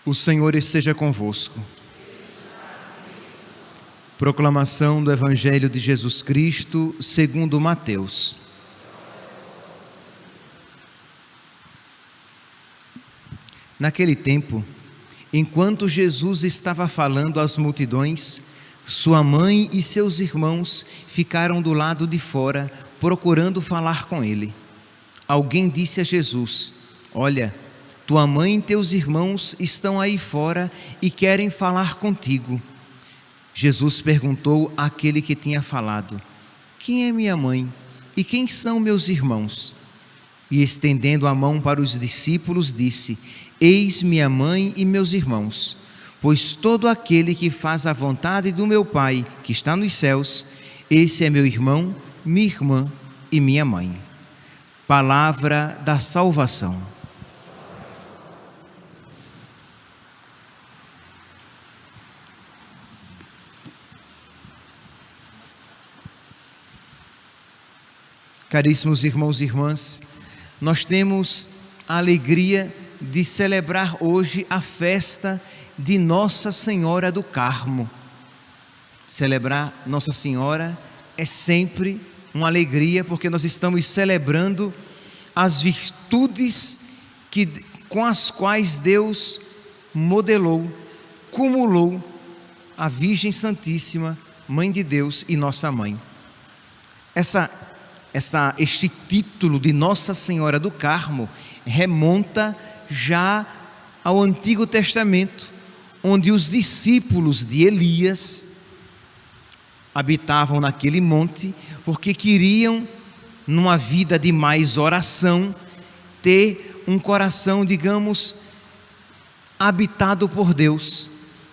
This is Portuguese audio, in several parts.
O Senhor esteja convosco. Proclamação do Evangelho de Jesus Cristo segundo Mateus. Naquele tempo, enquanto Jesus estava falando às multidões, sua mãe e seus irmãos ficaram do lado de fora, procurando falar com ele. Alguém disse a Jesus: "Olha, tua mãe e teus irmãos estão aí fora e querem falar contigo." Jesus perguntou àquele que tinha falado: "Quem é minha mãe e quem são meus irmãos?" E estendendo a mão para os discípulos, disse: "Eis minha mãe e meus irmãos, pois todo aquele que faz a vontade do meu Pai, que está nos céus, esse é meu irmão, minha irmã e minha mãe." Palavra da salvação. Caríssimos irmãos e irmãs, nós temos a alegria de celebrar hoje a festa de Nossa Senhora do Carmo. Celebrar Nossa Senhora é sempre uma alegria, porque nós estamos celebrando as virtudes com as quais Deus modelou, cumulou a Virgem Santíssima, Mãe de Deus e nossa Mãe. Este título de Nossa Senhora do Carmo remonta já ao Antigo Testamento, onde os discípulos de Elias habitavam naquele monte, porque queriam, numa vida de mais oração, ter um coração, digamos, habitado por Deus.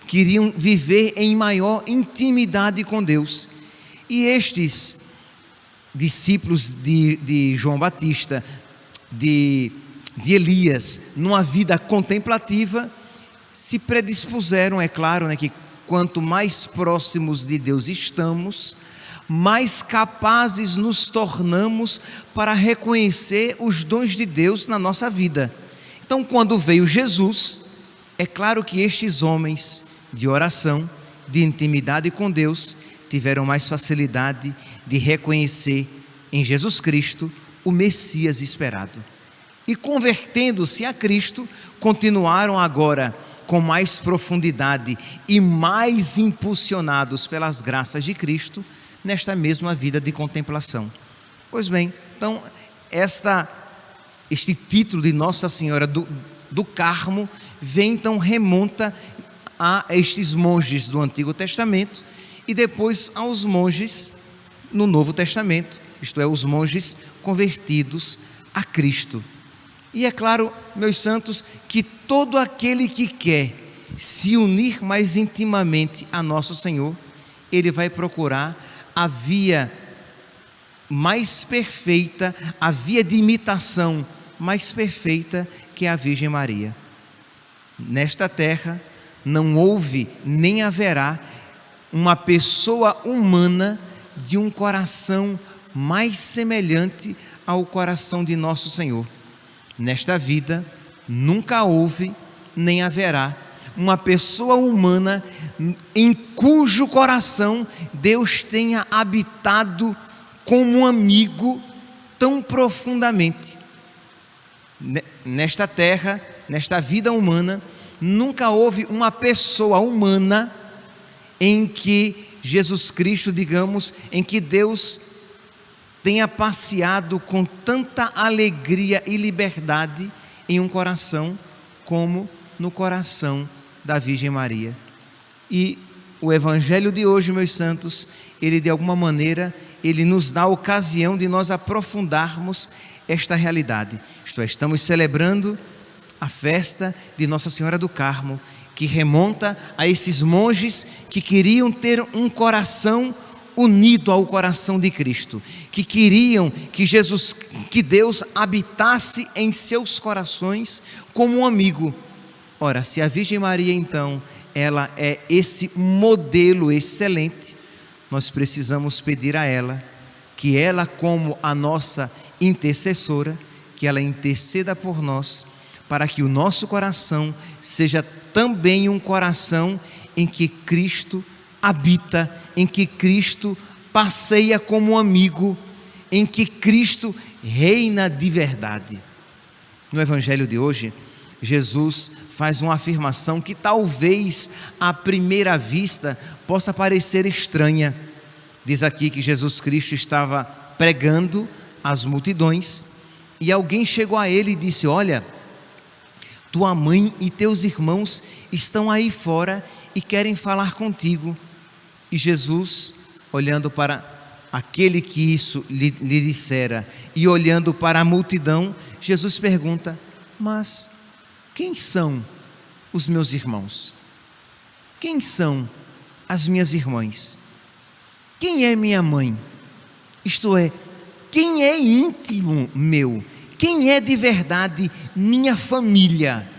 Queriam viver em maior intimidade com Deus. E estes discípulos de João Batista, de Elias, numa vida contemplativa, se predispuseram, é claro, que quanto mais próximos de Deus estamos, mais capazes nos tornamos para reconhecer os dons de Deus na nossa vida. Então, quando veio Jesus, é claro que estes homens de oração, de intimidade com Deus, tiveram mais facilidade de reconhecer em Jesus Cristo o Messias esperado. E convertendo-se a Cristo, continuaram agora com mais profundidade e mais impulsionados pelas graças de Cristo nesta mesma vida de contemplação. Pois bem, então este título de Nossa Senhora do Carmo remonta a estes monges do Antigo Testamento e depois aos monges no Novo Testamento, isto é, os monges convertidos a Cristo. E é claro, meus santos, que todo aquele que quer se unir mais intimamente a nosso Senhor, ele vai procurar a via mais perfeita, a via de imitação mais perfeita, que é a Virgem Maria. Nesta terra não houve nem haverá uma pessoa humana de um coração mais semelhante ao coração de nosso Senhor. Nesta vida nunca houve nem haverá uma pessoa humana em cujo coração Deus tenha habitado como um amigo tão profundamente. Nesta terra, nesta vida humana, nunca houve uma pessoa humana em que Jesus Cristo, digamos, em que Deus tenha passeado com tanta alegria e liberdade em um coração como no coração da Virgem Maria. E o Evangelho de hoje, meus santos, ele de alguma maneira, ele nos dá a ocasião de nós aprofundarmos esta realidade. Isto é, estamos celebrando a festa de Nossa Senhora do Carmo, que remonta a esses monges que queriam ter um coração unido ao coração de Cristo, que queriam que Deus habitasse em seus corações como um amigo. Ora, se a Virgem Maria, então, ela é esse modelo excelente, nós precisamos pedir a ela, que ela, como a nossa intercessora, que ela interceda por nós, para que o nosso coração seja também um coração em que Cristo habita, em que Cristo passeia como amigo, em que Cristo reina de verdade. No Evangelho de hoje, Jesus faz uma afirmação que talvez à primeira vista possa parecer estranha. Diz aqui que Jesus Cristo estava pregando às multidões e alguém chegou a ele e disse: olha, tua mãe e teus irmãos estão aí fora e querem falar contigo. E Jesus, olhando para aquele que isso lhe dissera e olhando para a multidão, Jesus pergunta: mas quem são os meus irmãos? Quem são as minhas irmãs? Quem é minha mãe? Isto é, quem é íntimo meu? Quem é de verdade minha família?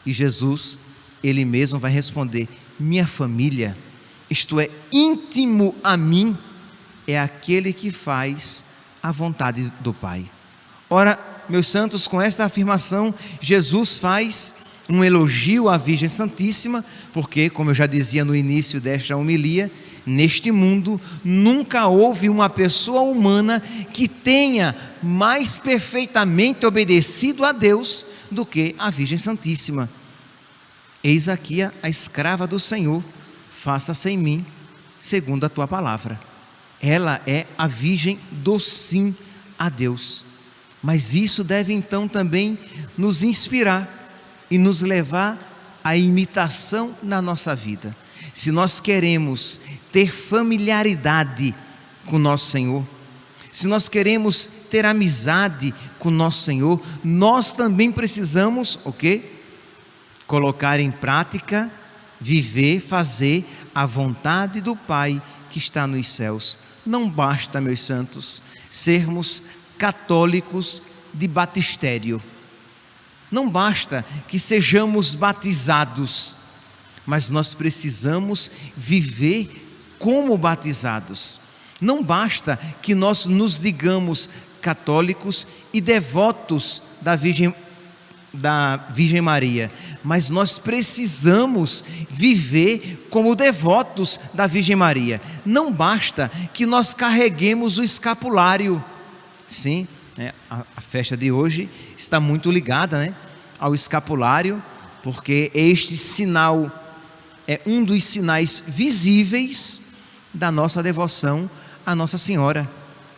E Jesus, Ele mesmo vai responder: minha família, isto é, íntimo a mim, é aquele que faz a vontade do Pai. Ora, meus santos, com esta afirmação, Jesus faz um elogio à Virgem Santíssima, porque, como eu já dizia no início desta homilia, neste mundo nunca houve uma pessoa humana que tenha mais perfeitamente obedecido a Deus do que a Virgem Santíssima. Eis aqui a escrava do Senhor, faça-se em mim segundo a tua palavra. Ela é a Virgem do sim a Deus. Mas isso deve então também nos inspirar e nos levar à imitação na nossa vida. Se nós queremos ter familiaridade com nosso Senhor, se nós queremos ter amizade com nosso Senhor, nós também precisamos, o quê? Colocar em prática, viver, fazer a vontade do Pai que está nos céus. Não basta, meus santos, sermos católicos de batistério. Não basta que sejamos batizados, mas nós precisamos viver como batizados. Não basta que nós nos digamos católicos e devotos da Virgem Maria, mas nós precisamos viver como devotos da Virgem Maria. Não basta que nós carreguemos o escapulário. Sim, a festa de hoje está muito ligada, ao escapulário, porque este sinal é um dos sinais visíveis da nossa devoção a Nossa Senhora.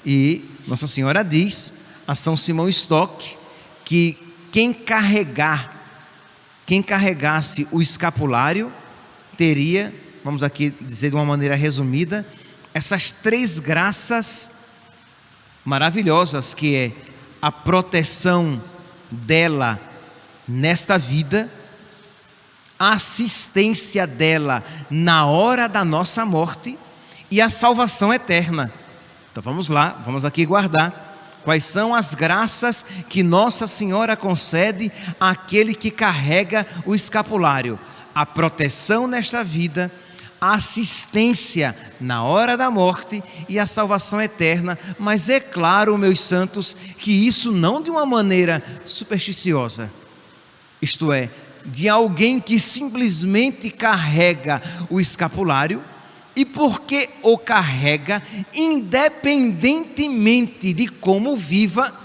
E Nossa Senhora diz a São Simão Stock que quem carregasse o escapulário teria, vamos aqui dizer de uma maneira resumida, essas 3 graças maravilhosas, que é a proteção dela nesta vida, a assistência dela na hora da nossa morte e a salvação eterna. Então vamos lá, vamos aqui guardar quais são as graças que Nossa Senhora concede àquele que carrega o escapulário: a proteção nesta vida, a assistência na hora da morte e a salvação eterna. Mas é claro, meus santos, que isso não de uma maneira supersticiosa, isto é, de alguém que simplesmente carrega o escapulário, e porque o carrega, independentemente de como viva,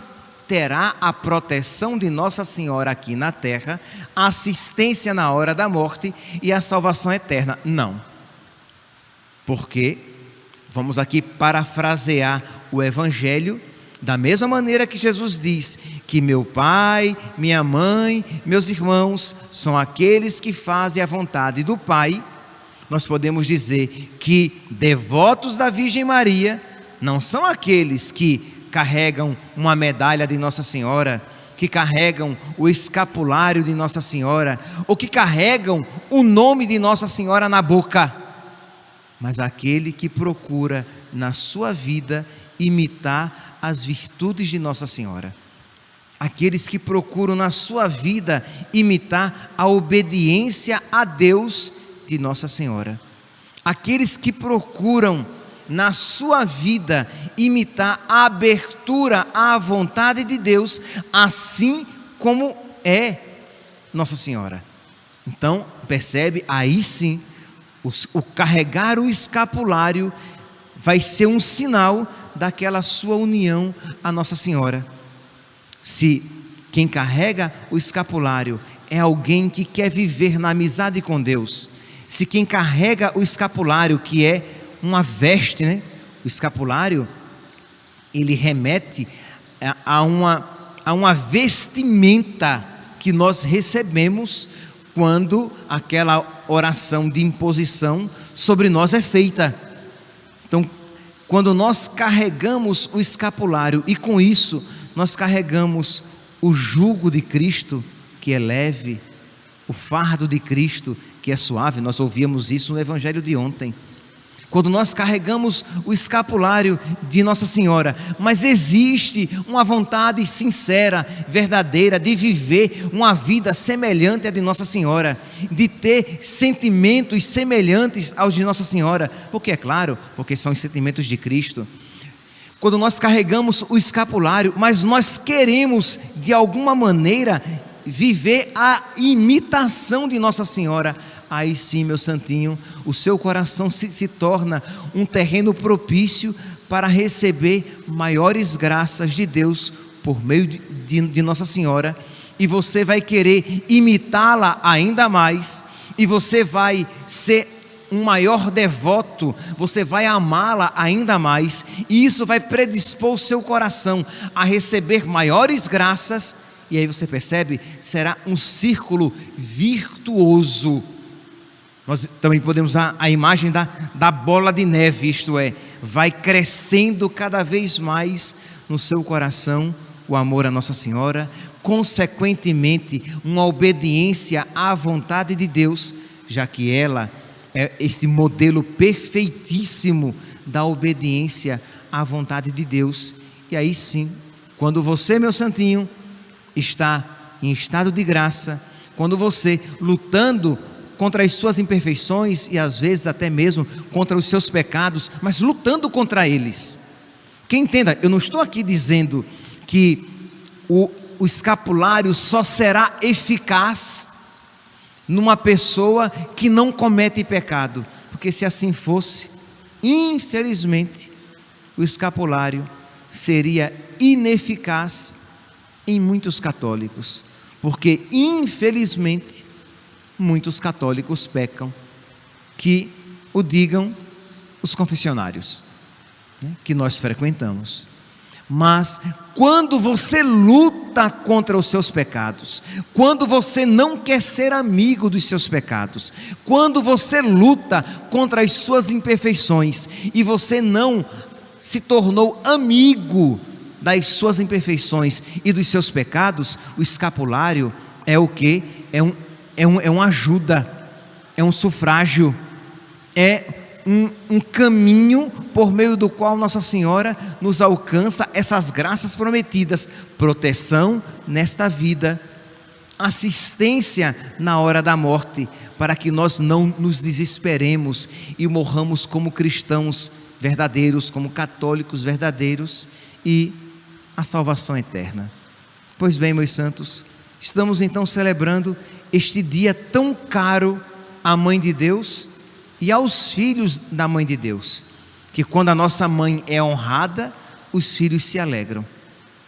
terá a proteção de Nossa Senhora aqui na terra, a assistência na hora da morte e a salvação eterna. Não. Porque, vamos aqui parafrasear o Evangelho, da mesma maneira que Jesus diz que meu pai, minha mãe, meus irmãos são aqueles que fazem a vontade do Pai, nós podemos dizer que devotos da Virgem Maria não são aqueles que carregam uma medalha de Nossa Senhora, que carregam o escapulário de Nossa Senhora, ou que carregam o nome de Nossa Senhora na boca, mas aquele que procura na sua vida imitar as virtudes de Nossa Senhora. Aqueles que procuram na sua vida imitar a obediência a Deus de Nossa Senhora. Aqueles que procuram na sua vida imitar a abertura à vontade de Deus, assim como é Nossa Senhora. Então, percebe? Aí sim, o carregar o escapulário vai ser um sinal daquela sua união à Nossa Senhora. Se quem carrega o escapulário é alguém que quer viver na amizade com Deus, se quem carrega o escapulário, que é uma veste, né? O escapulário, ele remete a uma vestimenta que nós recebemos quando aquela oração de imposição sobre nós é feita. Então, quando nós carregamos o escapulário e com isso nós carregamos o jugo de Cristo, que é leve, o fardo de Cristo, que é suave, nós ouvíamos isso no Evangelho de ontem. Quando nós carregamos o escapulário de Nossa Senhora, mas existe uma vontade sincera, verdadeira, de viver uma vida semelhante à de Nossa Senhora, de ter sentimentos semelhantes aos de Nossa Senhora, porque é claro, porque são os sentimentos de Cristo. Quando nós carregamos o escapulário, mas nós queremos de alguma maneira viver a imitação de Nossa Senhora, aí sim, meu santinho, o seu coração se torna um terreno propício para receber maiores graças de Deus por meio de Nossa Senhora, e você vai querer imitá-la ainda mais, e você vai ser um maior devoto, você vai amá-la ainda mais, e isso vai predispor o seu coração a receber maiores graças, e aí você percebe, será um círculo virtuoso. Nós também podemos usar a imagem da bola de neve, isto é, vai crescendo cada vez mais no seu coração o amor a Nossa Senhora, consequentemente uma obediência à vontade de Deus, já que ela é esse modelo perfeitíssimo da obediência à vontade de Deus. E aí sim, quando você, meu santinho, está em estado de graça, quando você lutando contra as suas imperfeições e às vezes até mesmo contra os seus pecados, mas lutando contra eles. Que entenda, eu não estou aqui dizendo que o escapulário só será eficaz numa pessoa que não comete pecado, porque se assim fosse, infelizmente, o escapulário seria ineficaz em muitos católicos, porque infelizmente muitos católicos pecam, que o digam os confessionários, né, que nós frequentamos. Mas quando você luta contra os seus pecados, quando você não quer ser amigo dos seus pecados, quando você luta contra as suas imperfeições e você não se tornou amigo das suas imperfeições e dos seus pecados, o escapulário é o quê? É uma ajuda, é um sufrágio, é um caminho por meio do qual Nossa Senhora nos alcança essas graças prometidas: proteção nesta vida, assistência na hora da morte, para que nós não nos desesperemos e morramos como cristãos verdadeiros, como católicos verdadeiros, e a salvação eterna. Pois bem, meus santos, estamos então celebrando este dia tão caro à Mãe de Deus e aos filhos da Mãe de Deus, que quando a nossa mãe é honrada, os filhos se alegram.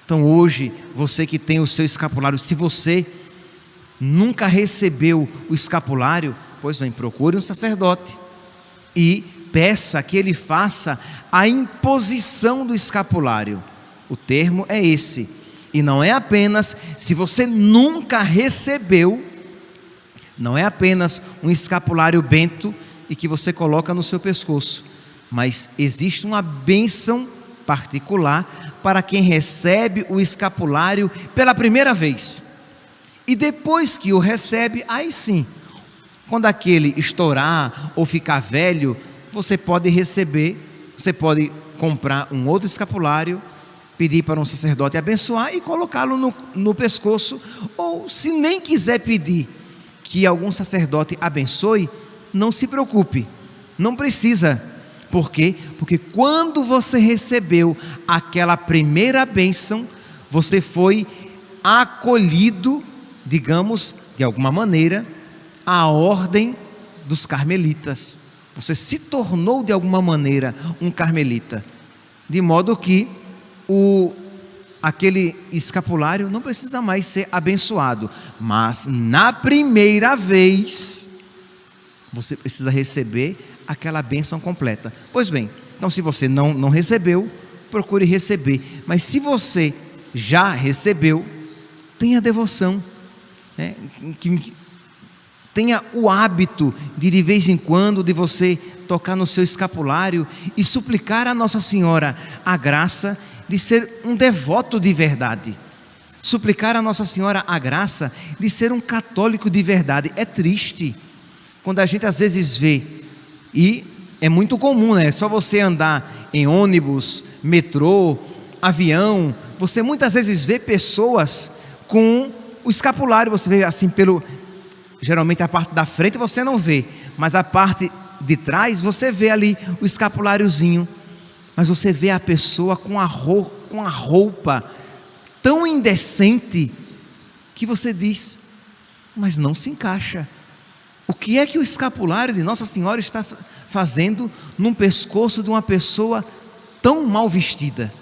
Então hoje, você que tem o seu escapulário, se você nunca recebeu o escapulário, pois bem, procure um sacerdote e peça que ele faça a imposição do escapulário. O termo é esse, e não é apenas se você nunca recebeu, não é apenas um escapulário bento e que você coloca no seu pescoço, mas existe uma bênção particular para quem recebe o escapulário pela primeira vez, e depois que o recebe, aí sim, quando aquele estourar ou ficar velho, você pode receber, você pode comprar um outro escapulário, pedir para um sacerdote abençoar e colocá-lo no pescoço, ou se nem quiser pedir que algum sacerdote abençoe, não se preocupe, não precisa. Por quê? Porque quando você recebeu aquela primeira bênção, você foi acolhido, digamos, de alguma maneira, a ordem dos carmelitas. Você se tornou de alguma maneira um carmelita, de modo que aquele escapulário não precisa mais ser abençoado, mas na primeira vez você precisa receber aquela bênção completa. Pois bem, então se você não recebeu, procure receber, mas se você já recebeu, tenha devoção, né? Tenha o hábito de vez em quando, de você tocar no seu escapulário e suplicar a Nossa Senhora a graça de ser um devoto de verdade. Suplicar a Nossa Senhora a graça de ser um católico de verdade. É triste quando a gente às vezes vê, e é muito comum, né? É só você andar em ônibus, metrô, avião, você muitas vezes vê pessoas com o escapulário, você vê assim geralmente a parte da frente você não vê, mas a parte de trás você vê ali o escapuláriozinho, mas você vê a pessoa com a roupa tão indecente que você diz, mas não se encaixa. O que é que o escapulário de Nossa Senhora está fazendo num pescoço de uma pessoa tão mal vestida?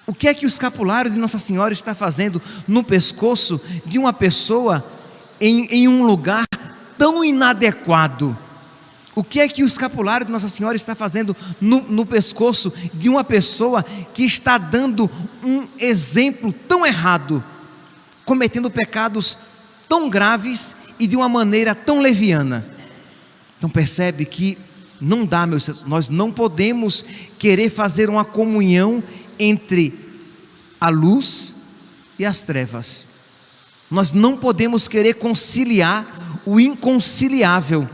O que é que o escapulário de Nossa Senhora está fazendo no pescoço de uma pessoa em um lugar tão inadequado? O que é que o escapulário de Nossa Senhora está fazendo no pescoço de uma pessoa que está dando um exemplo tão errado, cometendo pecados tão graves e de uma maneira tão leviana? Então percebe que não dá, meus irmãos, nós não podemos querer fazer uma comunhão entre a luz e as trevas. Nós não podemos querer conciliar o inconciliável.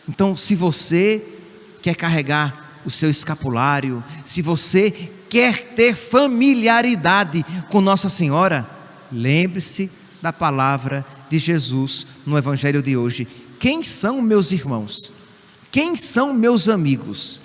Então, se você quer carregar o seu escapulário, se você quer ter familiaridade com Nossa Senhora, lembre-se da palavra de Jesus no Evangelho de hoje. Quem são meus irmãos? Quem são meus amigos?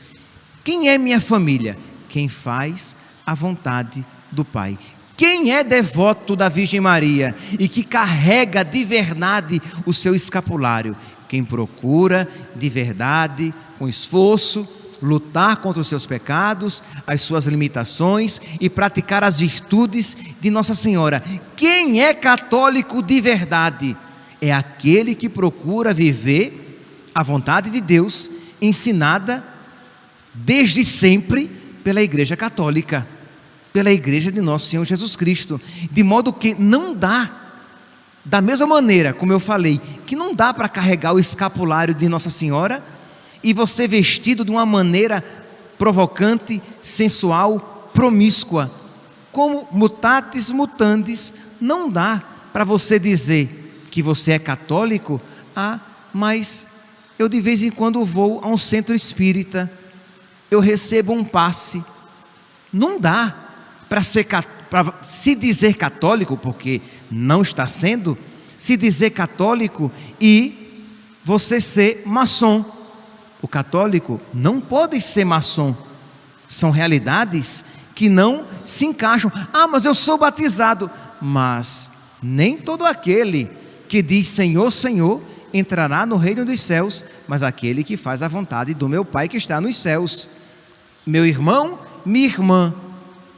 Quem é minha família? Quem faz a vontade do Pai. Quem é devoto da Virgem Maria e que carrega de verdade o seu escapulário? Quem procura de verdade, com esforço, lutar contra os seus pecados, as suas limitações e praticar as virtudes de Nossa Senhora. Quem é católico de verdade? É aquele que procura viver a vontade de Deus, ensinada desde sempre pela Igreja Católica, pela Igreja de Nosso Senhor Jesus Cristo, de modo que não dá, da mesma maneira, como eu falei, que não dá para carregar o escapulário de Nossa Senhora e você vestido de uma maneira provocante, sensual, promíscua, como mutatis mutandis. Não dá para você dizer que você é católico, mas eu de vez em quando vou a um centro espírita, eu recebo um passe. Não dá para se dizer católico, porque não está sendo, se dizer católico e você ser maçom. O católico não pode ser maçom. São realidades que não se encaixam. Mas eu sou batizado. Mas nem todo aquele que diz Senhor, Senhor entrará no reino dos céus, mas aquele que faz a vontade do meu Pai que está nos céus. Meu irmão, minha irmã,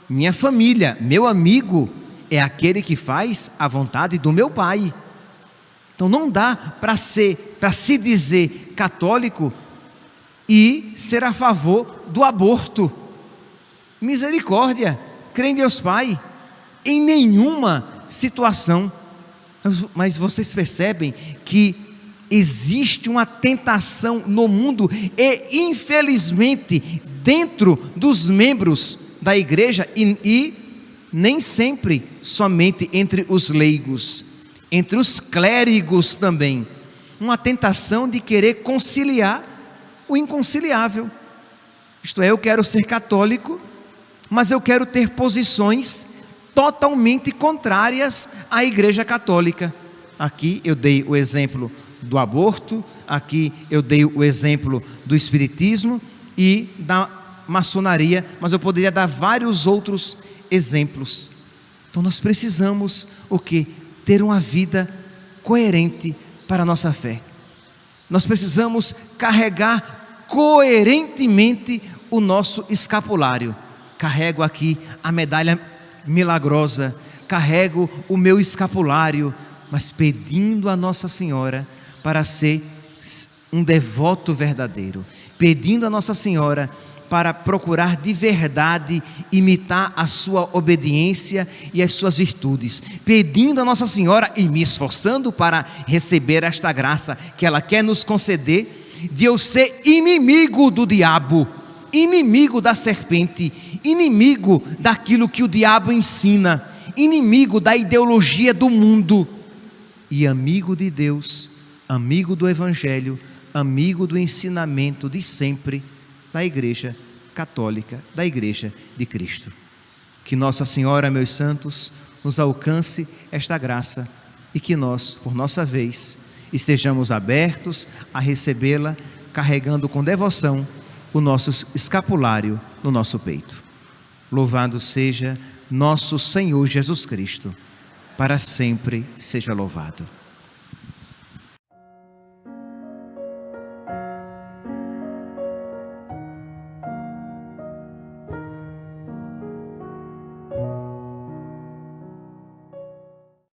minha família, meu amigo, é aquele que faz a vontade do meu Pai. Então não dá para se dizer católico e ser a favor do aborto. Misericórdia, crê em Deus Pai, em nenhuma situação. Mas vocês percebem que existe uma tentação no mundo e infelizmente dentro dos membros da igreja e nem sempre somente entre os leigos, entre os clérigos também, uma tentação de querer conciliar o inconciliável. Isto é, eu quero ser católico, mas eu quero ter posições totalmente contrárias à Igreja Católica. Aqui eu dei o exemplo do aborto, aqui eu dei o exemplo do espiritismo e da maçonaria, mas eu poderia dar vários outros exemplos. Então nós precisamos o quê? Ter uma vida coerente para a nossa fé. Nós precisamos carregar coerentemente o nosso escapulário. Carrego aqui a medalha milagrosa, carrego o meu escapulário, mas pedindo a Nossa Senhora para ser um devoto verdadeiro, pedindo a Nossa Senhora para procurar de verdade imitar a sua obediência e as suas virtudes, pedindo a Nossa Senhora e me esforçando para receber esta graça que ela quer nos conceder, de eu ser inimigo do diabo, inimigo da serpente, inimigo daquilo que o diabo ensina, inimigo da ideologia do mundo e amigo de Deus, amigo do Evangelho, amigo do ensinamento de sempre da Igreja Católica, da Igreja de Cristo. Que Nossa Senhora, meus santos, nos alcance esta graça e que nós, por nossa vez, estejamos abertos a recebê-la, carregando com devoção o nosso escapulário no nosso peito. Louvado seja nosso Senhor Jesus Cristo, para sempre seja louvado.